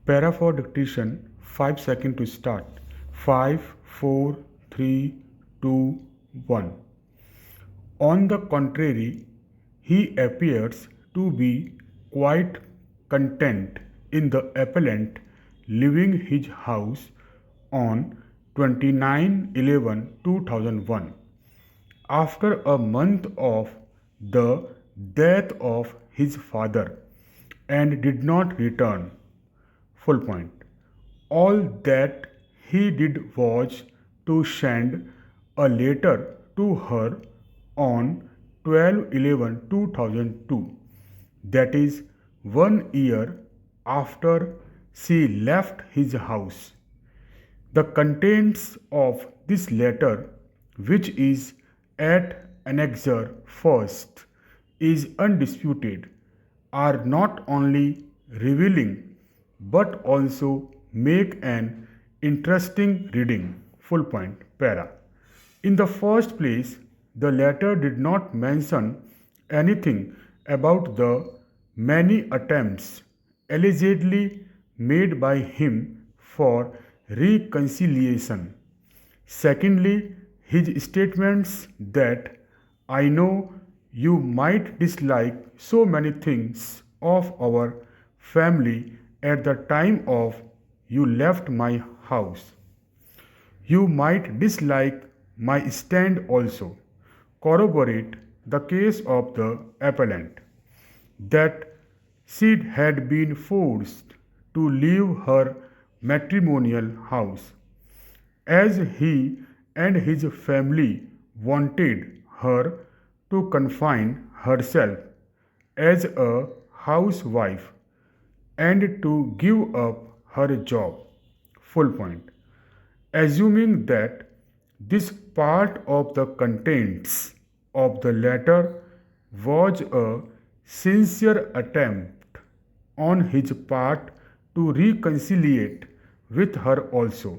Para for dictation, 5 seconds to start. 5, 4, 3, 2, 1. On the contrary, he appears to be quite content in the appellant leaving his house on 29/11/2001 after a month of the death of his father and did not return. Full point. All that he did was to send a letter to her on 12/11/2002, that is 1 year after she left his house. The contents of this letter, which is at Annexure first, is undisputed, are not only revealing but also make an interesting reading. Full point. Para. In the first place, the letter did not mention anything about the many attempts allegedly made by him for reconciliation. Secondly, his statements that I know you might dislike so many things of our family at the time of you left my house. You might dislike my stand also. Corroborate the case of the appellant that she had been forced to leave her matrimonial house, as he and his family wanted her to confine herself as a housewife and to give up her job. Full point. Assuming that this part of the contents of the letter was a sincere attempt on his part to reconcile with her also.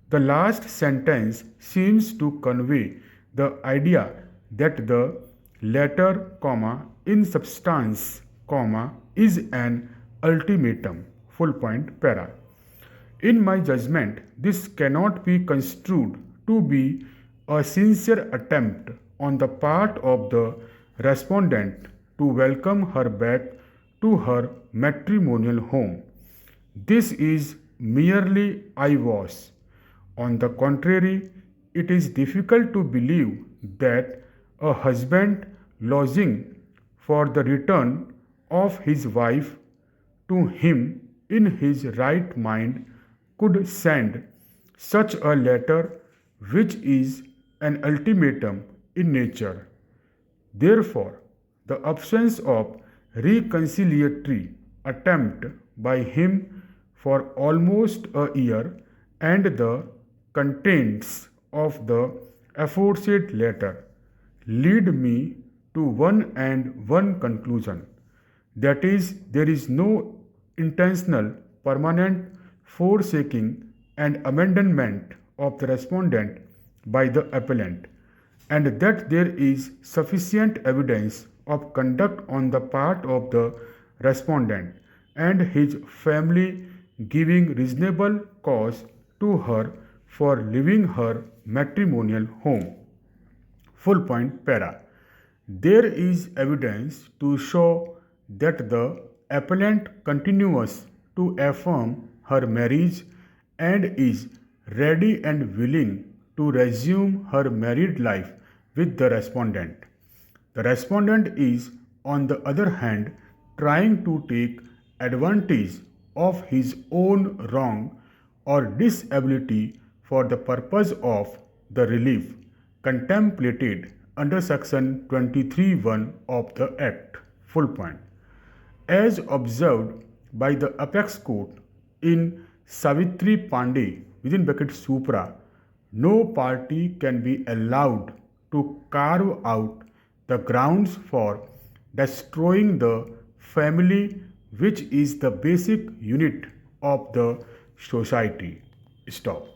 The last sentence seems to convey the idea that the letter, in substance, is an ultimatum. Full point. Para. In my judgment, this cannot be construed to be a sincere attempt on the part of the respondent to welcome her back to her matrimonial home. This is merely eyewash. On the contrary, it is difficult to believe that a husband longing for the return of his wife to him in his right mind could send such a letter, which is an ultimatum in nature. Therefore, the absence of reconciliatory attempt by him for almost a year and the contents of the aforesaid letter lead me to one and one conclusion, that is, there is no intentional, permanent forsaking and abandonment of the respondent by the appellant, and that there is sufficient evidence of conduct on the part of the respondent and his family giving reasonable cause to her for leaving her matrimonial home. Full point. Para. There is evidence to show that the appellant continues to affirm her marriage and is ready and willing to resume her married life with the respondent. The respondent is, on the other hand, trying to take advantage of his own wrong or disability for the purpose of the relief contemplated under section 23(1) of the Act. Full point. As observed by the apex court in Savitri Pandey (Supra), no party can be allowed to carve out the grounds for destroying the family, which is the basic unit of the society. Stop.